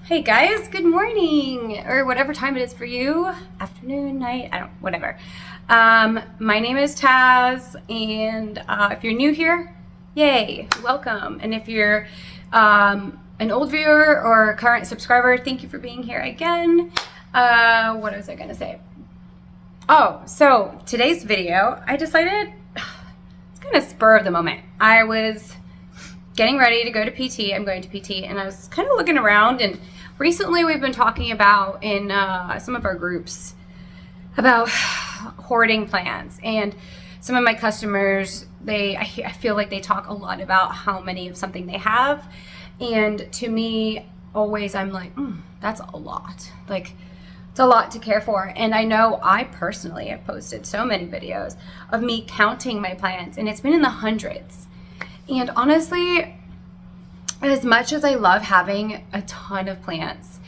Hey guys, good morning, or whatever time it is for you. Afternoon, night, whatever. My name is Taz, and if you're new here, yay, welcome. And if you're an old viewer or a current subscriber, thank you for being here again. What was I gonna say? Oh, so today's video, I decided, it's kind of spur of the moment. I was getting ready to go to PT. I'm going to PT, and I was kind of looking around, and recently we've been talking about in some of our groups about hoarding plants, and some of my customers, I feel like they talk a lot about how many of something they have, and to me, always I'm like, that's a lot. Like, it's a lot to care for. And I know I personally have posted so many videos of me counting my plants, and it's been in the hundreds. And honestly, as much as I love having a ton of plants,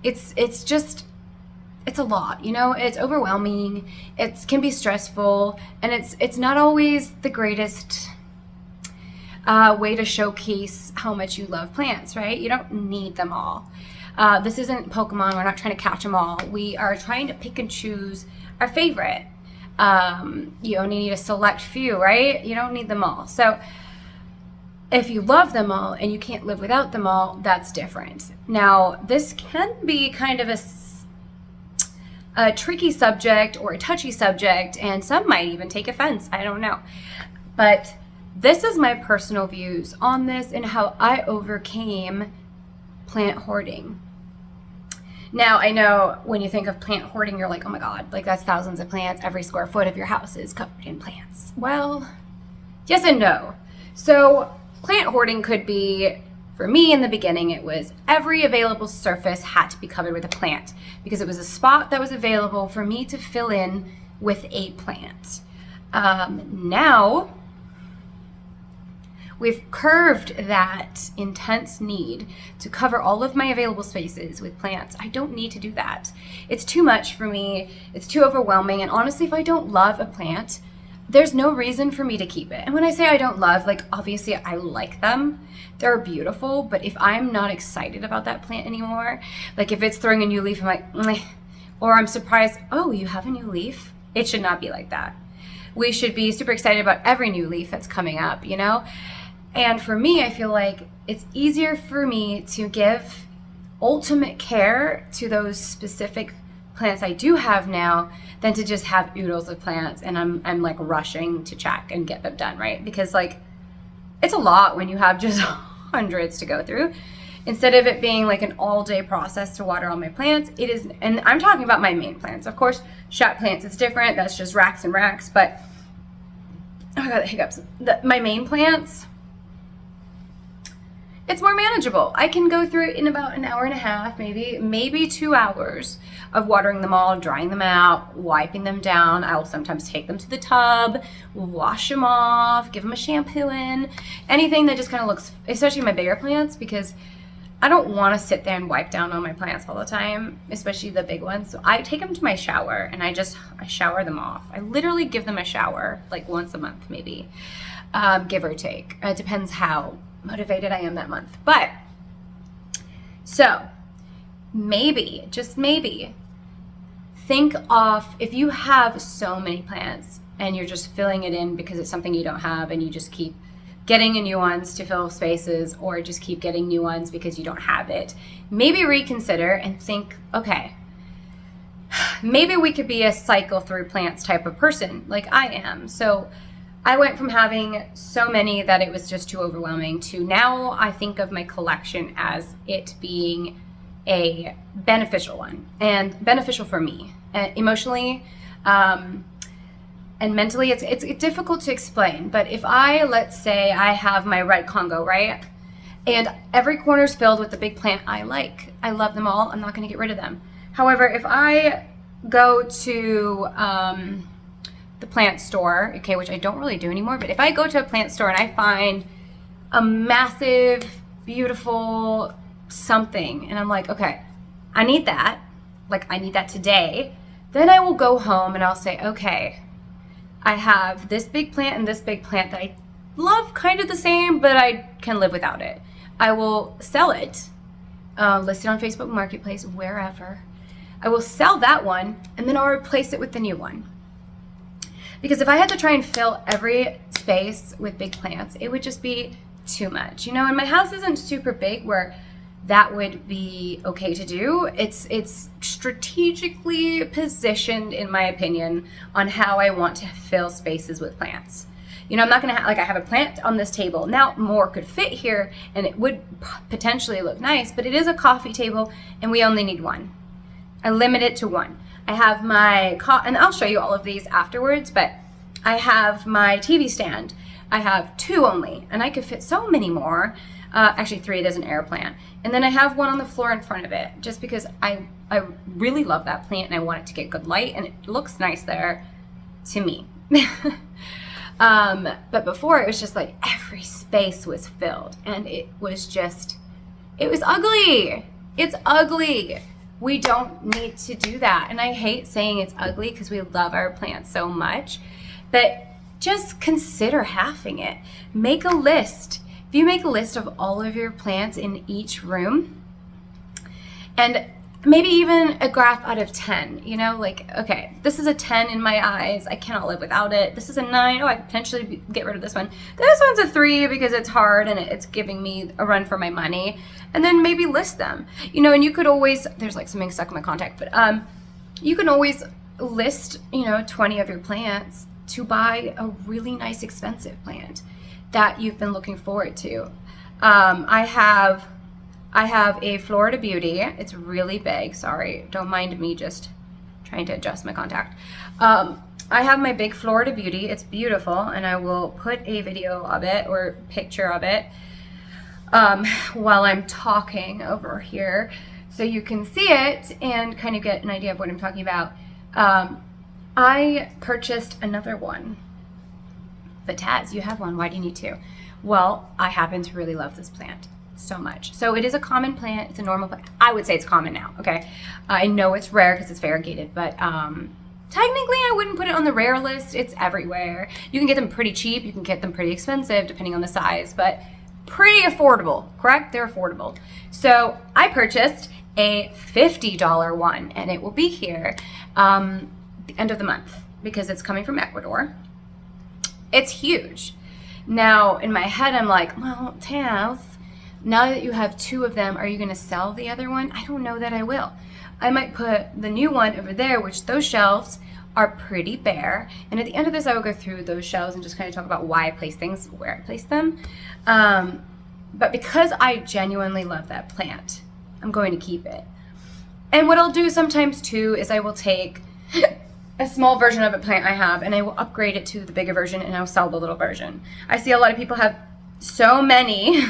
it's a lot, you know. It's overwhelming, it can be stressful, and it's not always the greatest way to showcase how much you love plants, right? You don't need them all. This isn't Pokemon. We're not trying to catch them all. We are trying to pick and choose our favorite. You only need a select few, right? You don't need them all. So if you love them all and you can't live without them all, that's different. Now, this can be kind of a tricky subject or a touchy subject, and some might even take offense. I don't know. But this is my personal views on this and how I overcame plant hoarding. Now, I know when you think of plant hoarding, you're like, oh my God, like that's thousands of plants. Every square foot of your house is covered in plants. Well, yes and no. So plant hoarding could be, for me in the beginning, it was every available surface had to be covered with a plant because it was a spot that was available for me to fill in with a plant. Now, we've curved that intense need to cover all of my available spaces with plants. I don't need to do that. It's too much for me. It's too overwhelming. And honestly, if I don't love a plant, there's no reason for me to keep it. And when I say I don't love, like obviously I like them. They're beautiful. But if I'm not excited about that plant anymore, like if it's throwing a new leaf, I'm like, meh. Or I'm surprised, oh, you have a new leaf? It should not be like that. We should be super excited about every new leaf that's coming up, you know? And for me, I feel like it's easier for me to give ultimate care to those specific plants I do have now than to just have oodles of plants and I'm like rushing to check and get them done, right? Because like it's a lot when you have just hundreds to go through. Instead of it being like an all-day process to water all my plants, it is, and I'm talking about my main plants. Of course, shot plants, it's different. That's just racks and racks, but oh, I got the hiccups. My main plants, it's more manageable. I can go through it in about an hour and a half, maybe 2 hours of watering them all, drying them out, wiping them down. I'll sometimes take them to the tub, wash them off, give them a shampoo in, anything that just kind of looks, especially my bigger plants, because I don't want to sit there and wipe down all my plants all the time, especially the big ones. So I take them to my shower and I shower them off. I literally give them a shower like once a month, maybe, give or take. It depends how motivated I am that month. But so maybe, just maybe, think of if you have so many plants and you're just filling it in because it's something you don't have and you just keep getting new ones to fill spaces, or just keep getting new ones because you don't have it, maybe reconsider and think, okay, maybe we could be a cycle through plants type of person like I am. So I went from having so many that it was just too overwhelming to now I think of my collection as it being a beneficial one, and beneficial for me emotionally and mentally. It's difficult to explain, but if let's say I have my red Congo, right? And every corner is filled with the big plant I like. I love them all. I'm not going to get rid of them. However, if I go to the plant store, okay, which I don't really do anymore, but if I go to a plant store and I find a massive, beautiful something, and I'm like, okay, I need that, like I need that today, then I will go home and I'll say, okay, I have this big plant and this big plant that I love kind of the same, but I can live without it. I will sell it listed on Facebook Marketplace, wherever. I will sell that one, and then I'll replace it with the new one. Because if I had to try and fill every space with big plants, it would just be too much. You know, and my house isn't super big where that would be okay to do. It's strategically positioned, in my opinion, on how I want to fill spaces with plants. You know, I'm not gonna like, I have a plant on this table. Now more could fit here and it would potentially look nice, but it is a coffee table and we only need one. I limit it to one. I have my, and I'll show you all of these afterwards, but I have my TV stand. I have 2 only, and I could fit so many more. Actually 3, there's an air plant. And then I have one on the floor in front of it, just because I really love that plant and I want it to get good light, and it looks nice there to me. But before it was just like every space was filled, and it was ugly. It's ugly. We don't need to do that. And I hate saying it's ugly because we love our plants so much, but just consider halving it. Make a list. If you make a list of all of your plants in each room, and maybe even a graph out of 10, you know, like, okay, this is a 10 in my eyes. I cannot live without it. This is a 9. Oh, I could potentially get rid of this one. This one's a 3 because it's hard and it's giving me a run for my money. And then maybe list them, you know, and you could always, there's like something stuck in my contact, but you can always list, you know, 20 of your plants to buy a really nice expensive plant that you've been looking forward to. I have a Florida Beauty. It's really big. Sorry, don't mind me just trying to adjust my contact. I have my big Florida Beauty. It's beautiful, and I will put a video of it or picture of it while I'm talking over here so you can see it and kind of get an idea of what I'm talking about. I purchased another one. But Taz, you have one. Why do you need 2? Well, I happen to really love this plant so much. So it is a common plant. It's a normal plant. I would say it's common now, okay? I know it's rare because it's variegated, but technically I wouldn't put it on the rare list. It's everywhere. You can get them pretty cheap. You can get them pretty expensive depending on the size, but pretty affordable, correct? They're affordable. So I purchased a $50 one, and it will be here the end of the month because it's coming from Ecuador. It's huge. Now, in my head, I'm like, well, Taz, now that you have 2 of them, are you going to sell the other one? I don't know that I will. I might put the new one over there, which those shelves are pretty bare. And at the end of this, I will go through those shelves and just kind of talk about why I place things where I place them. But because I genuinely love that plant, I'm going to keep it. And what I'll do sometimes too is I will take a small version of a plant I have and I will upgrade it to the bigger version and I'll sell the little version. I see a lot of people have so many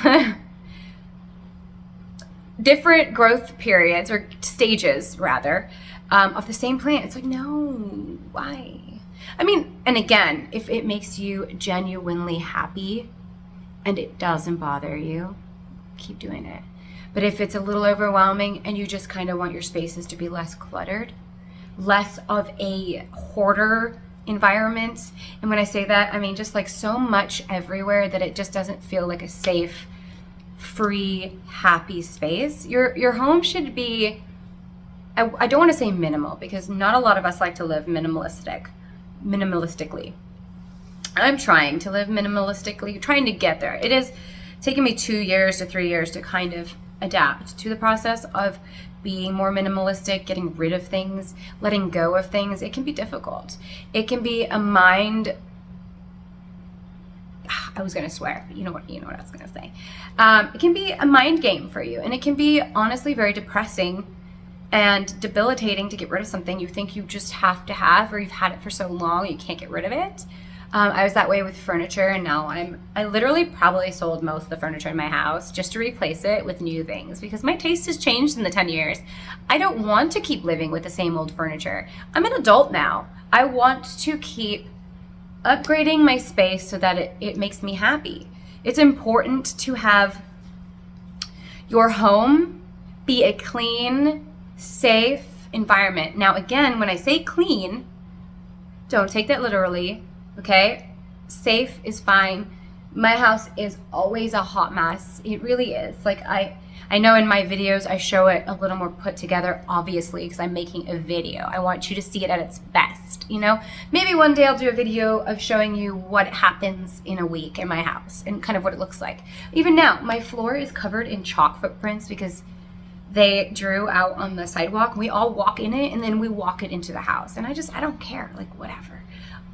different growth periods or stages rather of the same plant. It's like, no, why? I mean, and again, if it makes you genuinely happy and it doesn't bother you, keep doing it. But if it's a little overwhelming and you just kind of want your spaces to be less cluttered, less of a hoarder environment, and when I say that, I mean just like so much everywhere that it just doesn't feel like a safe, free, happy space. Your home should be, I don't want to say minimal because not a lot of us like to live minimalistically. I'm trying to live minimalistically, trying to get there. It is taking me 2 years to 3 years to kind of adapt to the process of being more minimalistic, getting rid of things, letting go of things. It can be difficult. It can be a mind, I was going to swear, but you know what I was going to say. It can be a mind game for you, and it can be honestly very depressing and debilitating to get rid of something you think you just have to have, or you've had it for so long you can't get rid of it. I was that way with furniture, and now I literally probably sold most of the furniture in my house just to replace it with new things because my taste has changed in the 10 years. I don't want to keep living with the same old furniture. I'm an adult now. I want to keep upgrading my space so that it makes me happy. It's important to have your home be a clean, safe environment. Now, again, when I say clean, don't take that literally. Okay, safe is fine. My house is always a hot mess. It really is. Like I know in my videos I show it a little more put together, obviously, because I'm making a video. I want you to see it at its best, you know? Maybe one day I'll do a video of showing you what happens in a week in my house and kind of what it looks like. Even now, my floor is covered in chalk footprints because they drew out on the sidewalk. We all walk in it and then we walk it into the house. And I don't care, like whatever.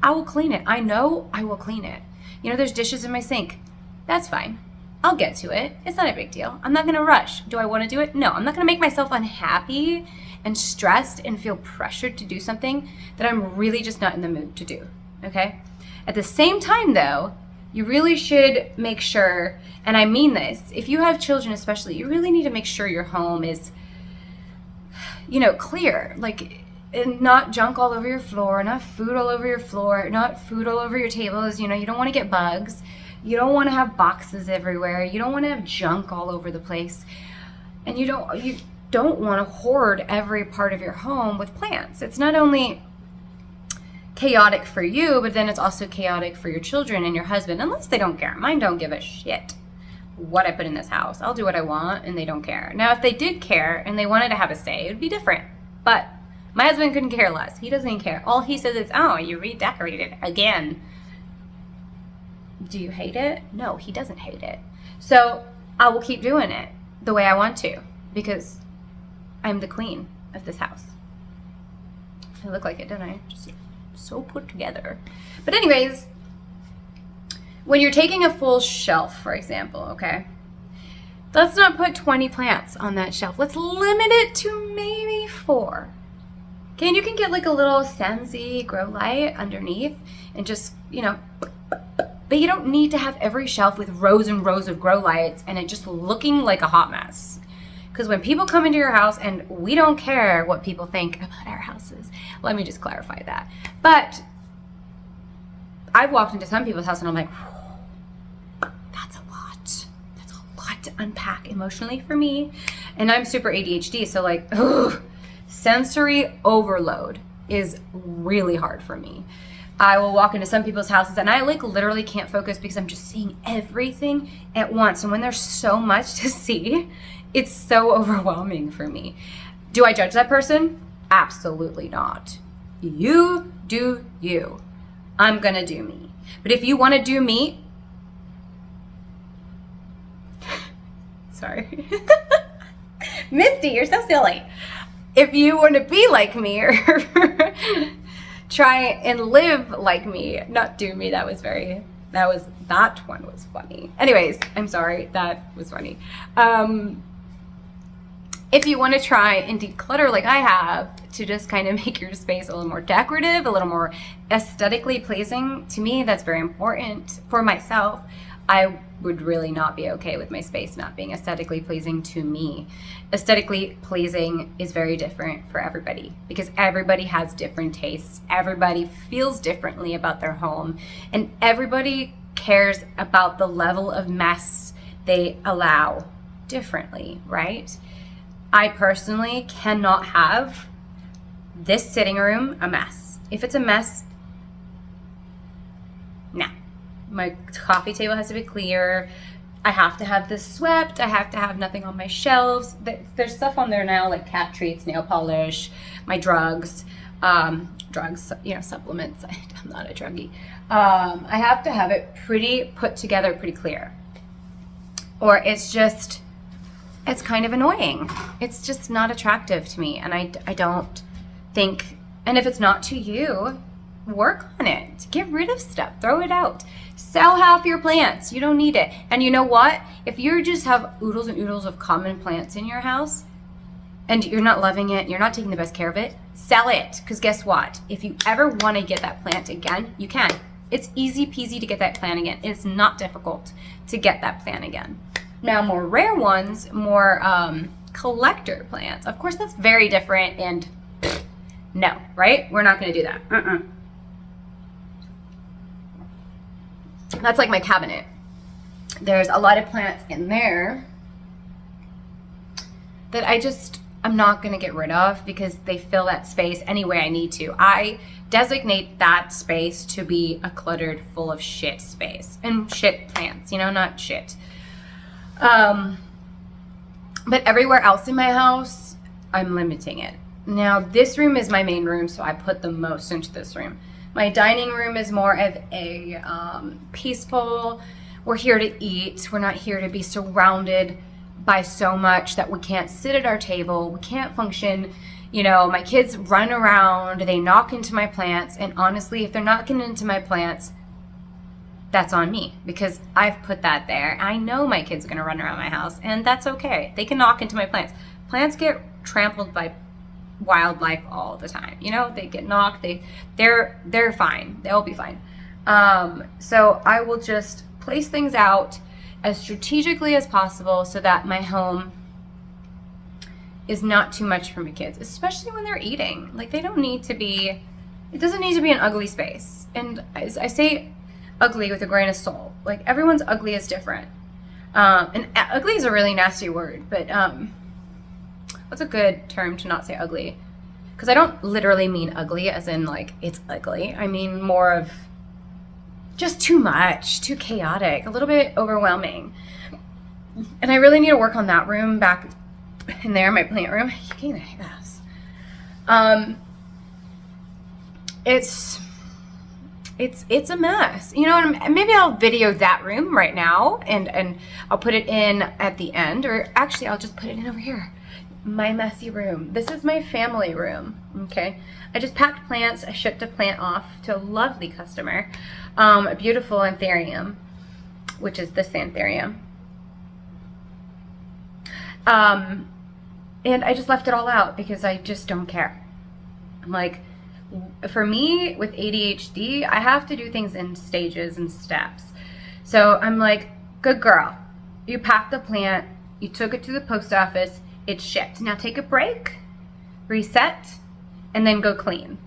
I will clean it. I know I will clean it. You know, there's dishes in my sink. That's fine. I'll get to it. It's not a big deal. I'm not gonna rush. Do I wanna do it? No, I'm not gonna make myself unhappy and stressed and feel pressured to do something that I'm really just not in the mood to do, okay? At the same time though, you really should make sure, and I mean this, if you have children especially, you really need to make sure your home is, you know, clear. Like, and not junk all over your floor, not food all over your floor, not food all over your tables. You know, you don't want to get bugs. You don't want to have boxes everywhere. You don't want to have junk all over the place. And you don't want to hoard every part of your home with plants. It's not only chaotic for you, but then it's also chaotic for your children and your husband, unless they don't care. Mine don't give a shit what I put in this house. I'll do what I want and they don't care. Now, if they did care and they wanted to have a say, it would be different. But my husband couldn't care less. He doesn't even care. All he says is, oh, you redecorated again. Do you hate it? No, he doesn't hate it. So I will keep doing it the way I want to because I'm the queen of this house. I look like it, don't I? Just so put together. But anyways, when you're taking a full shelf, for example, okay? Let's not put 20 plants on that shelf. Let's limit it to maybe 4. Okay, and you can get like a little Sensi grow light underneath and just, you know, but you don't need to have every shelf with rows and rows of grow lights and it just looking like a hot mess. Because when people come into your house, and we don't care what people think about our houses, let me just clarify that. But I've walked into some people's house and I'm like, that's a lot. That's a lot to unpack emotionally for me. And I'm super ADHD, so like, ugh, sensory overload is really hard for me. I will walk into some people's houses and I like literally can't focus because I'm just seeing everything at once. And when there's so much to see, it's so overwhelming for me. Do I judge that person? Absolutely not. You do you. I'm gonna do me. But if you wanna do me, sorry. Misty, you're so silly. If you wanna be like me or try and live like me, not do me, that one was funny. Anyways, I'm sorry, that was funny. If you want to try and declutter like I have to just kind of make your space a little more decorative, a little more aesthetically pleasing, to me that's very important for myself. I would really not be okay with my space not being aesthetically pleasing to me. Aesthetically pleasing is very different for everybody because everybody has different tastes. Everybody feels differently about their home and everybody cares about the level of mess they allow differently, right? I personally cannot have this sitting room a mess. If it's a mess, no. My coffee table has to be clear. I have to have this swept. I have to have nothing on my shelves. There's stuff on there now like cat treats, nail polish, my drugs, you know, supplements. I'm not a druggie. I have to have it pretty put together, pretty clear. Or it's kind of annoying. It's just not attractive to me. And I don't think, and if it's not to you, work on it. Get rid of stuff, throw it out. Sell half your plants, you don't need it. And you know what? If you just have oodles and oodles of common plants in your house and you're not loving it, you're not taking the best care of it, sell it. Because guess what? If you ever want to get that plant again, you can. It's easy peasy to get that plant again. It's not difficult to get that plant again. Now, more rare ones, more collector plants. Of course, that's very different and no, right? We're not gonna do that. That's like my cabinet. There's a lot of plants in there that I'm not going to get rid of because they fill that space any way I need to. I designate that space to be a cluttered, full of shit space and shit plants, you know, not shit. But everywhere else in my house, I'm limiting it. Now, this room is my main room, so I put the most into this room. My dining room is more of a peaceful, we're here to eat. We're not here to be surrounded by so much that we can't sit at our table, we can't function. You know, my kids run around, they knock into my plants, and honestly, if they're knocking into my plants, that's on me because I've put that there. I know my kids are gonna run around my house, and that's okay. They can knock into my plants. Plants get trampled by wildlife all the time. You know, they get knocked, they're fine. They'll be fine. So I will just place things out as strategically as possible so that my home is not too much for my kids, especially when they're eating. Like, they don't need to be, it doesn't need to be an ugly space. And I say ugly with a grain of salt. Like, everyone's ugly is different. And ugly is a really nasty word, but what's a good term to not say ugly? Because I don't literally mean ugly as in like it's ugly. I mean more of just too much, too chaotic, a little bit overwhelming. And I really need to work on that room back in there, my plant room. You can't hate this. It's a mess, you know. And maybe I'll video that room right now, and I'll put it in at the end, or actually I'll just put it in over here. My messy room. This is my family room. Okay, I just packed plants. I shipped a plant off to a lovely customer, a beautiful anthurium, which is this anthurium. And I just left it all out because I just don't care. I'm like, for me with ADHD, I have to do things in stages and steps. So I'm like, good girl, you packed the plant, you took it to the post office, it's shipped. Now take a break, reset, and then go clean.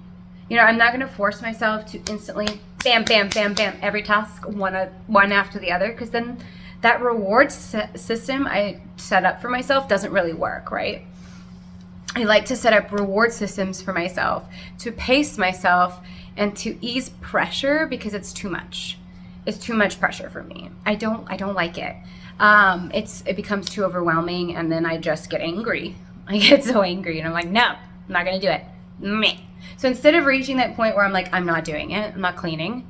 You know, I'm not going to force myself to instantly bam, bam, bam, bam, every task one after the other, because then that reward system I set up for myself doesn't really work, right? I like to set up reward systems for myself to pace myself and to ease pressure because it's too much. It's too much pressure for me. I don't like it. It becomes too overwhelming, and then I just get angry. I get so angry, and I'm like, no, I'm not gonna do it. Meh. So instead of reaching that point where I'm like, I'm not doing it, I'm not cleaning,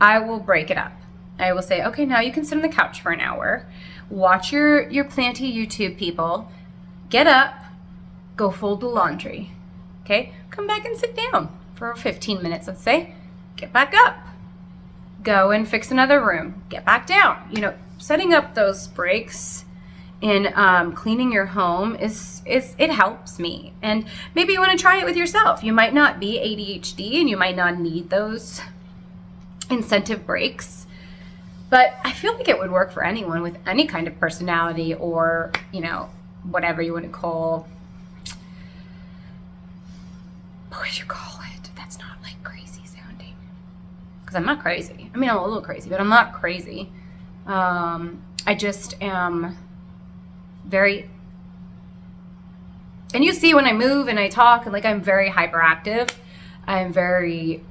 I will break it up. I will say, okay, now you can sit on the couch for an hour, watch your planty YouTube people, get up, go fold the laundry, okay? Come back and sit down for 15 minutes, let's say. Get back up. Go and fix another room. Get back down. You know, setting up those breaks in cleaning your home it helps me. And maybe you want to try it with yourself. You might not be ADHD and you might not need those incentive breaks, but I feel like it would work for anyone with any kind of personality, or, you know, whatever you want to call, what would you call it? That's not like crazy sounding. Because I'm not crazy. I mean, I'm a little crazy, but I'm not crazy. I just am very, and you see when I move and I talk, and like, I'm very hyperactive. I'm very,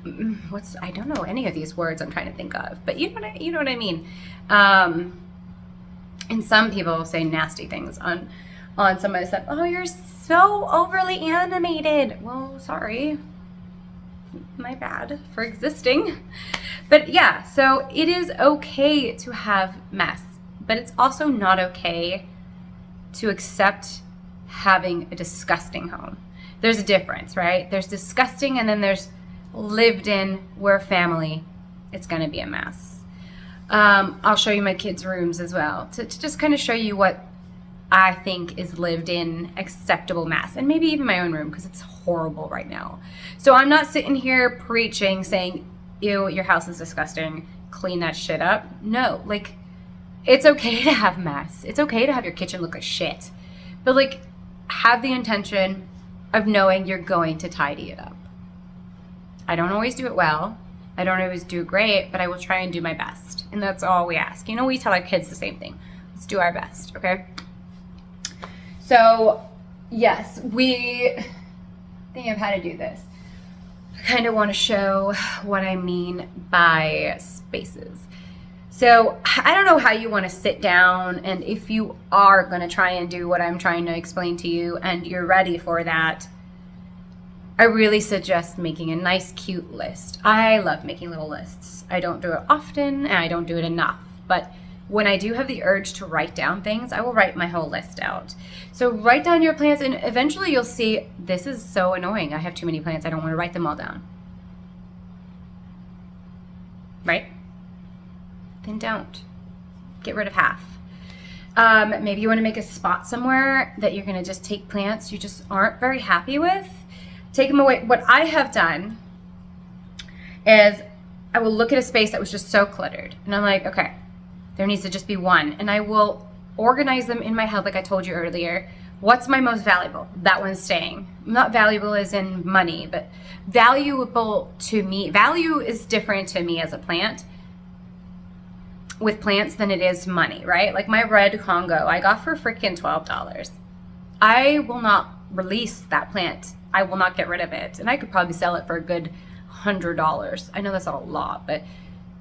I don't know any of these words I'm trying to think of, but you know what I mean. And some people say nasty things on some of the stuff. Oh, you're so overly animated. Well, sorry. My bad for existing. But yeah, so it is okay to have mess, but it's also not okay to accept having a disgusting home. There's a difference, right? There's disgusting, and then there's lived in, we're family, it's gonna be a mess. I'll show you my kids' rooms as well to just kind of show you what I think is lived in acceptable mess, and maybe even my own room because it's horrible right now. So I'm not sitting here preaching saying, ew, your house is disgusting, clean that shit up. No, like, it's okay to have mess. It's okay to have your kitchen look like shit, but like, have the intention of knowing you're going to tidy it up. I don't always do it well. I don't always do it great, but I will try and do my best. And that's all we ask. You know, we tell our kids the same thing. Let's do our best, okay? So yes, we think of how to do this. I kind of want to show what I mean by spaces. So I don't know how you want to sit down, and if you are going to try and do what I'm trying to explain to you and you're ready for that, I really suggest making a nice, cute list. I love making little lists. I don't do it often and I don't do it enough, but when I do have the urge to write down things, I will write my whole list out. So write down your plants, and eventually you'll see, this is so annoying. I have too many plants. I don't want to write them all down. Right? Then don't. Get rid of half. Maybe you want to make a spot somewhere that you're going to just take plants you just aren't very happy with. Take them away. What I have done is I will look at a space that was just so cluttered, and I'm like, okay, there needs to just be one, and I will organize them in my head like I told you earlier. What's my most valuable? That one's staying. Not valuable as in money, but valuable to me. Value is different to me as a plant with plants than it is money, right? Like my red Congo, I got for freaking $12. I will not release that plant. I will not get rid of it. And I could probably sell it for a good $100. I know that's not a lot, but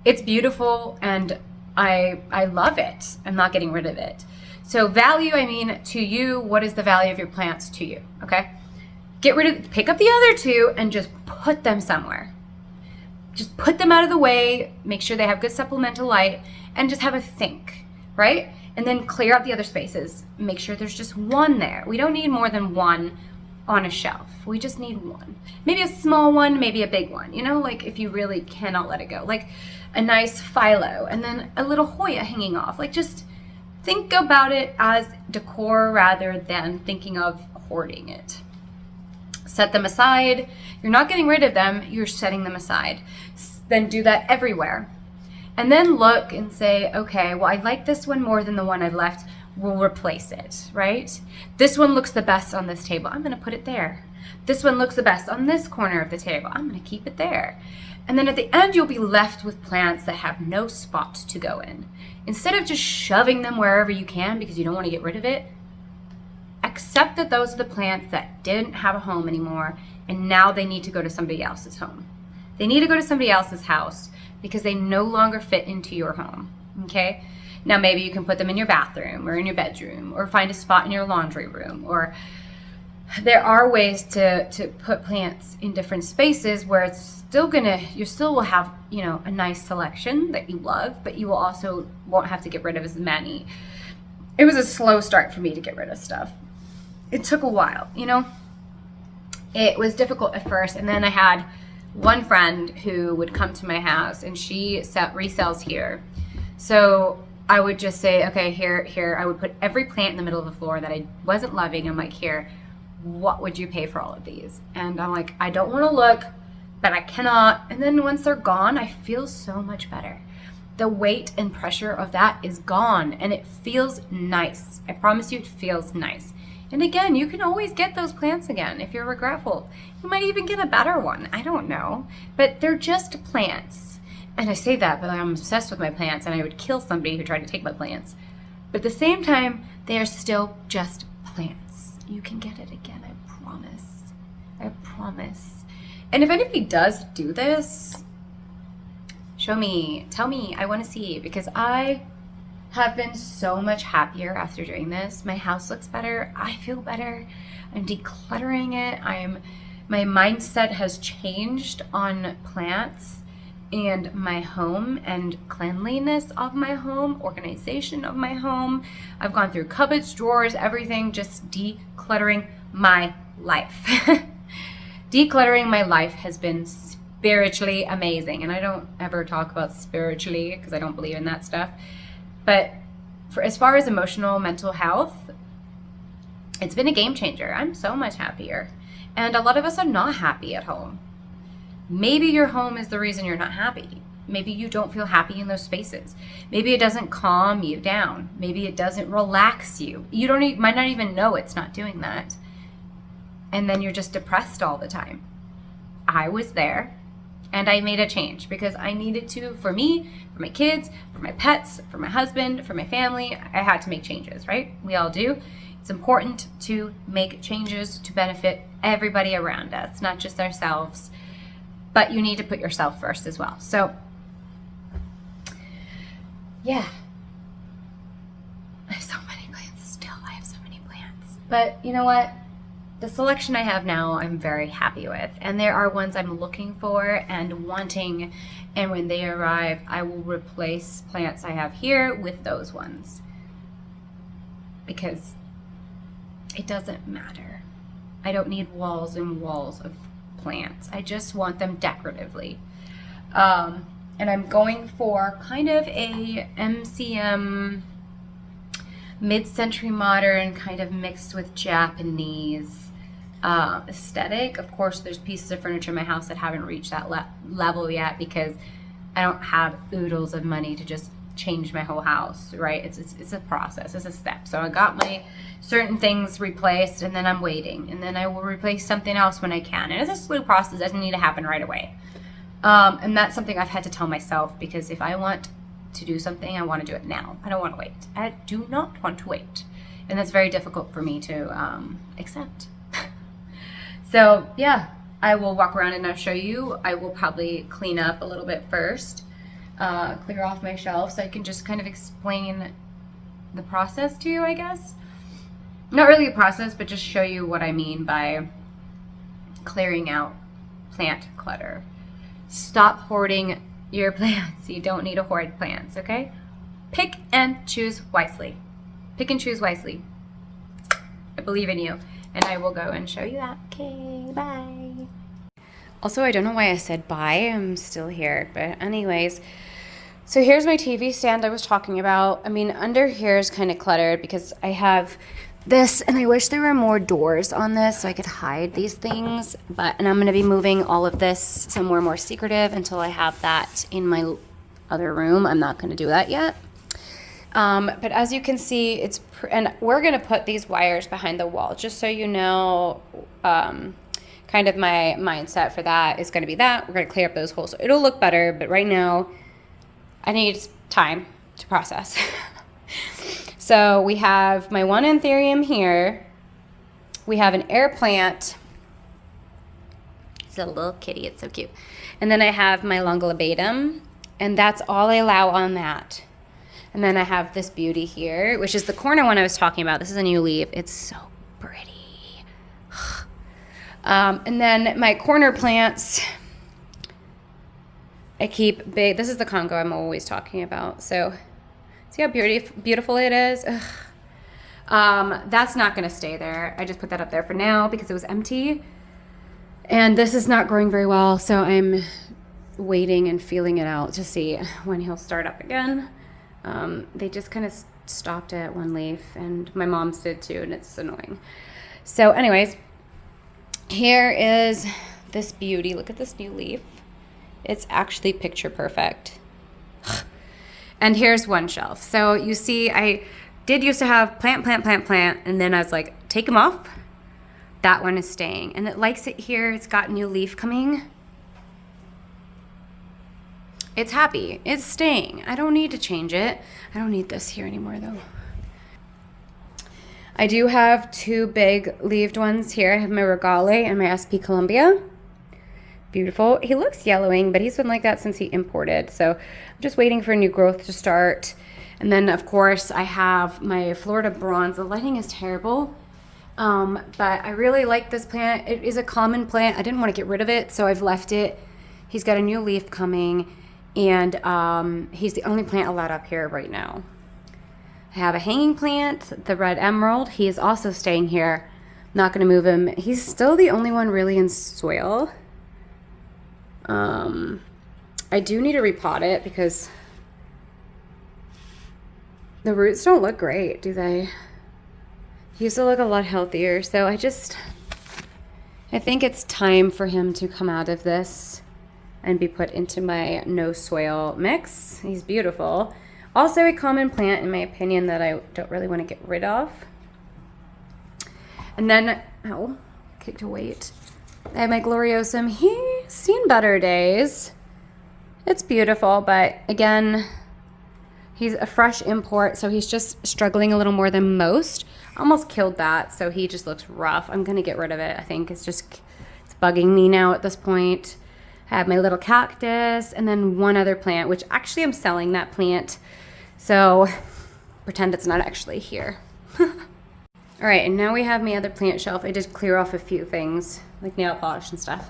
it's beautiful and I love it. I'm not getting rid of it. So value, I mean, to you, what is the value of your plants to you? Okay. Pick up the other two and just put them somewhere. Just put them out of the way, make sure they have good supplemental light, and just have a think, right? And then clear out the other spaces. Make sure there's just one there. We don't need more than one on a shelf. We just need one. Maybe a small one, maybe a big one, you know, like if you really cannot let it go. Like a nice phyllo and then a little Hoya hanging off. Like just think about it as decor rather than thinking of hoarding it. Set them aside. You're not getting rid of them, you're setting them aside. Then do that everywhere. And then look and say, okay, well, I like this one more than the one I've left. We'll replace it, right? This one looks the best on this table. I'm going to put it there. This one looks the best on this corner of the table. I'm going to keep it there. And then at the end, you'll be left with plants that have no spot to go in. Instead of just shoving them wherever you can because you don't want to get rid of it, accept that those are the plants that didn't have a home anymore, and now they need to go to somebody else's home. They need to go to somebody else's house because they no longer fit into your home, okay? Now maybe you can put them in your bathroom or in your bedroom or find a spot in your laundry room, or there are ways to put plants in different spaces where it's still you still will have, you know, a nice selection that you love, but you will also won't have to get rid of as many. It was a slow start for me to get rid of stuff. It took a while, you know. It was difficult at first, and then I had one friend who would come to my house and she resells here. So I would just say, okay, here, I would put every plant in the middle of the floor that I wasn't loving. I'm like, here, what would you pay for all of these? And I'm like, I don't want to look, but I cannot. And then once they're gone, I feel so much better. The weight and pressure of that is gone and it feels nice. I promise you it feels nice. And again, you can always get those plants again if you're regretful. You might even get a better one. I don't know. But they're just plants. And I say that, but I'm obsessed with my plants and I would kill somebody who tried to take my plants. But at the same time, they are still just plants. You can get it again, I promise. I promise. And if anybody does do this, show me, tell me, I want to see, because I have been so much happier after doing this. My house looks better. I feel better. I'm decluttering it. My mindset has changed on plants and my home and cleanliness of my home, organization of my home. I've gone through cupboards, drawers, everything, just decluttering my life. Decluttering my life has been spiritually amazing. And I don't ever talk about spiritually because I don't believe in that stuff. But as far as emotional, mental health, it's been a game changer. I'm so much happier. And a lot of us are not happy at home. Maybe your home is the reason you're not happy. Maybe you don't feel happy in those spaces. Maybe it doesn't calm you down. Maybe it doesn't relax you. You might not even know it's not doing that. And then you're just depressed all the time. I was there. And I made a change because I needed to, for me, for my kids, for my pets, for my husband, for my family. I had to make changes, right? We all do. It's important to make changes to benefit everybody around us, not just ourselves, but you need to put yourself first as well. So yeah, I have so many plants still. I have so many plants. But you know what? The selection I have now, I'm very happy with. And there are ones I'm looking for and wanting. And when they arrive, I will replace plants I have here with those ones. Because it doesn't matter. I don't need walls and walls of plants. I just want them decoratively. And I'm going for kind of a MCM mid-century modern kind of mixed with Japanese aesthetic. Of course, there's pieces of furniture in my house that haven't reached that level yet because I don't have oodles of money to just change my whole house, right? It's a process, it's a step. So I got my certain things replaced and then I'm waiting, and then I will replace something else when I can. And it's a slow process, it doesn't need to happen right away. And that's something I've had to tell myself, because if I want to do something, I want to do it now. I don't want to wait. I do not want to wait. And that's very difficult for me to accept. So yeah, I will walk around and I'll show you. I will probably clean up a little bit first, clear off my shelf so I can just kind of explain the process to you, I guess. Not really a process, but just show you what I mean by clearing out plant clutter. Stop hoarding your plants. You don't need to hoard plants, okay? Pick and choose wisely. Pick and choose wisely. I believe in you, and I will go and show you that. Okay, bye. Also, I don't know why I said bye. I'm still here, but anyways. So here's my TV stand I was talking about. I mean, under here is kind of cluttered because I have this, and I wish there were more doors on this so I could hide these things, and I'm going to be moving all of this somewhere more secretive until I have that in my other room. I'm not going to do that yet. But as you can see, and we're going to put these wires behind the wall, just so you know, kind of my mindset for that is going to be that. We're going to clear up those holes. So it'll look better, but right now I need time to process. So we have my one anthurium here. We have an air plant. It's a little kitty, it's so cute. And then I have my longilobatum, and that's all I allow on that. And then I have this beauty here, which is the corner one I was talking about. This is a new leaf. It's so pretty. And then my corner plants, I keep big. This is the Congo I'm always talking about. So see how beautiful it is? That's not going to stay there. I just put that up there for now because it was empty. And this is not growing very well, so I'm waiting and feeling it out to see when he'll start up again. They just kind of stopped at one leaf, and my mom's did too, and it's annoying. So anyways, here is this beauty. Look at this new leaf. It's actually picture perfect. And here's one shelf. So you see, I did used to have plant, and then I was like, take them off. That one is staying, and it likes it here. It's got new leaf coming. It's happy. It's staying. I don't need to change it. I don't need this here anymore though. I do have two big leaved ones here. I have my Regale and my SP Columbia. Beautiful. He looks yellowing, but he's been like that since he imported. So I'm just waiting for new growth to start. And then of course I have my Florida Bronze. The lighting is terrible. But I really like this plant. It is a common plant. I didn't want to get rid of it, so I've left it. He's got a new leaf coming, and he's the only plant allowed up here right now. I have a hanging plant, the red emerald. He is also staying here. I'm not going to move him. He's still the only one really in soil. I do need to repot it because the roots don't look great, do they? He used to look a lot healthier, so I think it's time for him to come out of this and be put into my no soil mix. He's beautiful. Also a common plant in my opinion that I don't really want to get rid of. And then, oh, kicked a weight. I have my Gloriosum. He's seen better days. It's beautiful, but again, he's a fresh import, so he's just struggling a little more than most. almost killed that, so he just looks rough. I'm gonna get rid of it. I think it's bugging me now at this point. I have my little cactus and then one other plant, which actually I'm selling that plant. So pretend it's not actually here. All right, and now we have my other plant shelf. I did clear off a few things like nail polish and stuff.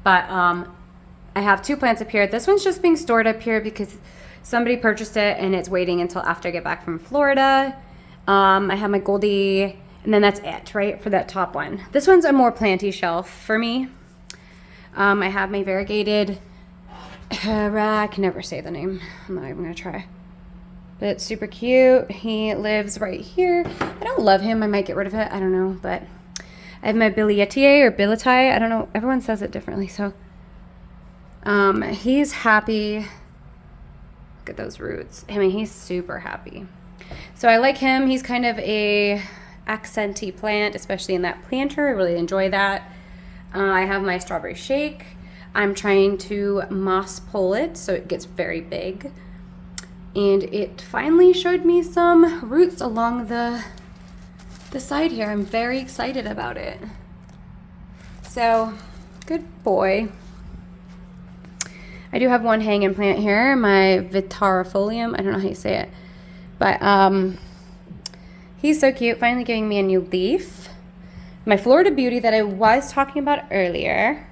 But I have 2 plants up here. This one's just being stored up here because somebody purchased it and it's waiting until after I get back from Florida. I have my Goldie, and then that's it, right, for that top one. This one's a more planty shelf for me. I have my variegated, I can never say the name. I'm not even gonna try. But it's super cute. He lives right here. I don't love him. I might get rid of it. I don't know, but I have my Billietier or Billetai. I don't know. Everyone says it differently, so. He's happy. Look at those roots. I mean, he's super happy. So I like him. He's kind of a accenty plant, especially in that planter. I really enjoy that. I have my strawberry shake. I'm trying to moss pull it so it gets very big. And it finally showed me some roots along the side here. I'm very excited about it. So, good boy. I do have one hanging plant here, my Vitarifolium. I don't know how you say it. But he's so cute, finally giving me a new leaf. My Florida Beauty that I was talking about earlier.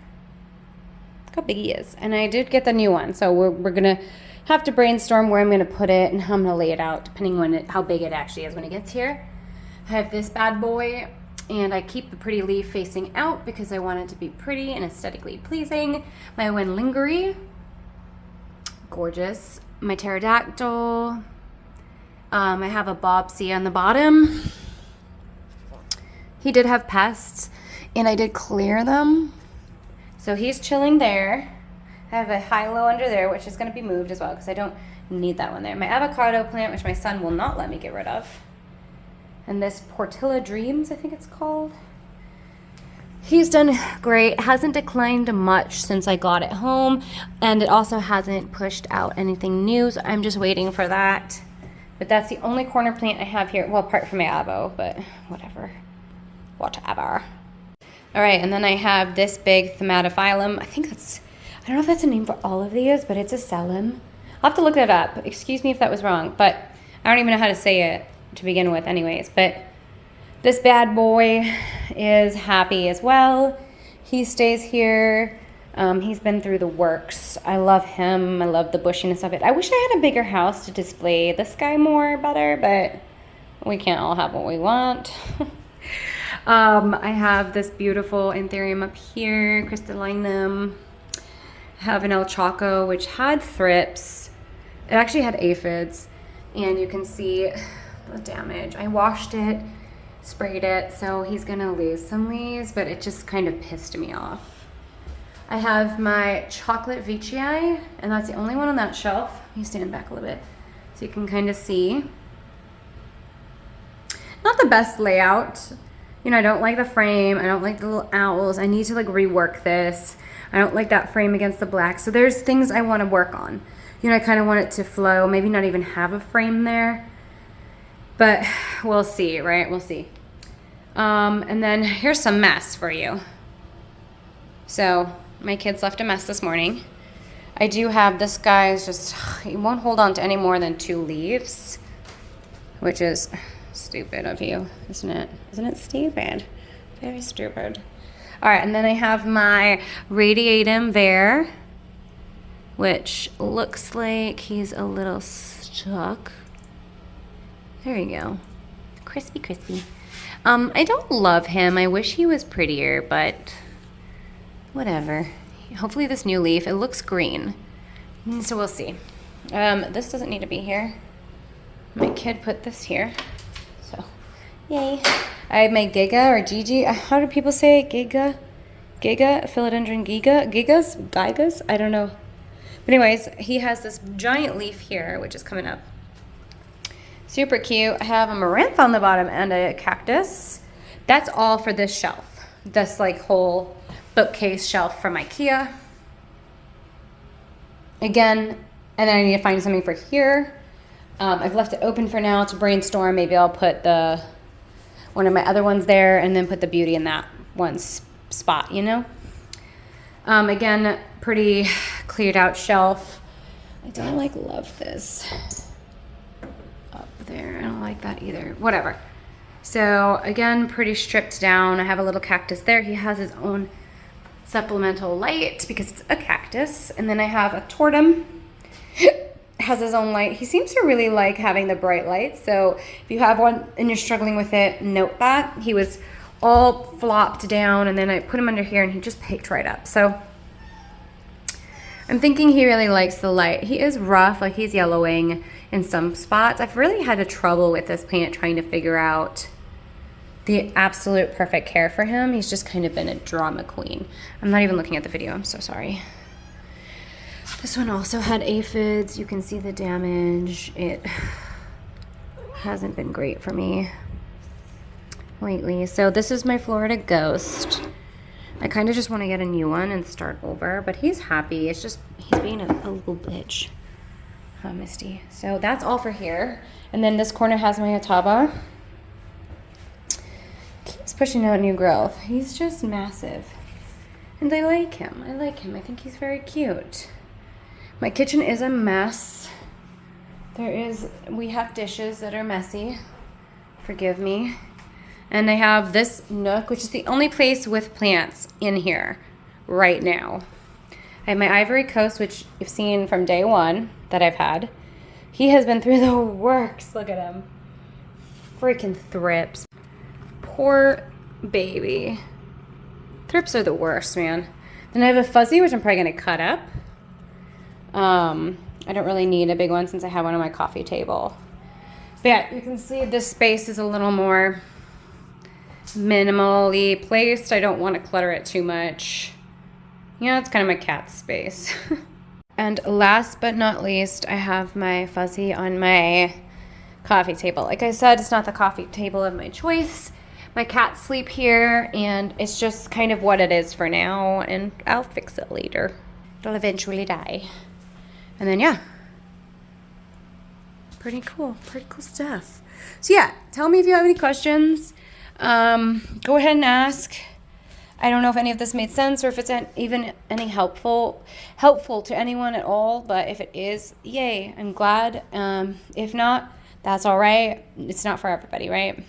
Look how big he is. And I did get the new one, so we're gonna have to brainstorm where I'm gonna put it and how I'm gonna lay it out, depending on how big it actually is when it gets here. I have this bad boy, and I keep the pretty leaf facing out because I want it to be pretty and aesthetically pleasing. My Wenlingeri, gorgeous. My pterodactyl. I have a Bobsea on the bottom. He did have pests, and I did clear them. So he's chilling there. I have a high-low under there, which is going to be moved as well because I don't need that one there. My avocado plant, which my son will not let me get rid of. And this Portilla Dreams, I think it's called. He's done great. Hasn't declined much since I got it home. And it also hasn't pushed out anything new, so I'm just waiting for that. But that's the only corner plant I have here. Well, apart from my avo, but whatever. Whatever. All right, and then I have this big Thematophyllum. I don't know if that's a name for all of these, but it's a Selim. I'll have to look that up. Excuse me if that was wrong, but I don't even know how to say it to begin with anyways. But this bad boy is happy as well. He stays here. He's been through the works. I love him. I love the bushiness of it. I wish I had a bigger house to display this guy more better, but we can't all have what we want. I have this beautiful anthurium up here, crystallinum. I have an El Chaco, which had thrips. It actually had aphids, and you can see the damage. I washed it, sprayed it, so he's gonna lose some leaves, but it just kind of pissed me off. I have my chocolate Veitchii, and that's the only one on that shelf. Let me stand back a little bit so you can kind of see. Not the best layout. You know, I don't like the frame. I don't like the little owls. I need to like rework this. I don't like that frame against the black. So there's things I want to work on. You know, I kind of want it to flow. Maybe not even have a frame there. But we'll see, right? We'll see. And then here's some mess for you. So my kids left a mess this morning. I do have this guy's just, he won't hold on to any more than 2 leaves, which is stupid of you, isn't it? Isn't it stupid? Very stupid. All right, and then I have my radiatum there, which looks like he's a little stuck. There you go. Crispy, crispy. I don't love him. I wish he was prettier, but whatever. Hopefully this new leaf, it looks green. So we'll see. This doesn't need to be here. My kid put this here. So, yay. I have my Giga or Gigi. How do people say it? Giga? Giga? Philodendron Giga? Gigas? I don't know. But anyways, he has this giant leaf here, which is coming up. Super cute. I have a Marantha on the bottom and a cactus. That's all for this shelf. This like whole bookcase shelf from IKEA. Again, and then I need to find something for here. I've left it open for now to brainstorm. Maybe I'll put the one of my other ones there and then put the beauty in that one spot, you know? Again, pretty cleared out shelf. I don't love this up there. I don't like that either. Whatever. So again, pretty stripped down. I have a little cactus there. He has his own supplemental light because it's a cactus. And then I have a tortum. Has his own light. He seems to really like having the bright lights. So if you have one and you're struggling with it, note that. He was all flopped down and then I put him under here and he just picked right up. So I'm thinking he really likes the light. He is rough, like he's yellowing in some spots. I've really had a trouble with this plant trying to figure out the absolute perfect care for him. He's just kind of been a drama queen. I'm not even looking at the video, I'm so sorry. This one also had aphids. You can see the damage. It hasn't been great for me lately. So this is my Florida Ghost. I kind of just want to get a new one and start over, but he's happy. It's just, he's being a little bitch. Huh, Misty? So that's all for here. And then this corner has my Ataba. Keeps pushing out new growth. He's just massive. And I like him. I like him. I think he's very cute. My kitchen is a mess. We have dishes that are messy. Forgive me. And I have this nook, which is the only place with plants in here right now. I have my Ivory Coast, which you've seen from day one that I've had. He has been through the works. Look at him. Freaking thrips. Poor baby. Thrips are the worst, man. Then I have a fuzzy, which I'm probably going to cut up. I don't really need a big one since I have one on my coffee table. But yeah, you can see this space is a little more minimally placed. I don't want to clutter it too much. Yeah, it's kind of my cat's space. And last but not least, I have my fuzzy on my coffee table. Like I said, it's not the coffee table of my choice. My cats sleep here, and it's just kind of what it is for now, and I'll fix it later. It'll eventually die. And then, yeah. Pretty cool stuff. So yeah, tell me if you have any questions. Go ahead and ask. I don't know if any of this made sense or if it's even any helpful to anyone at all, but if it is, yay, I'm glad. If not, that's all right. It's not for everybody, right?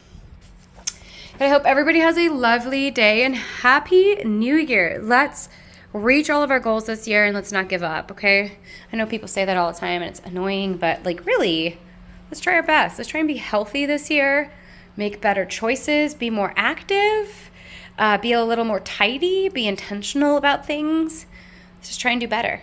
But I hope everybody has a lovely day and happy new year. Let's reach all of our goals this year and let's not give up, okay? I know people say that all the time and it's annoying, but like really, let's try our best. Let's try and be healthy this year, make better choices, be more active, be a little more tidy, be intentional about things. Let's just try and do better.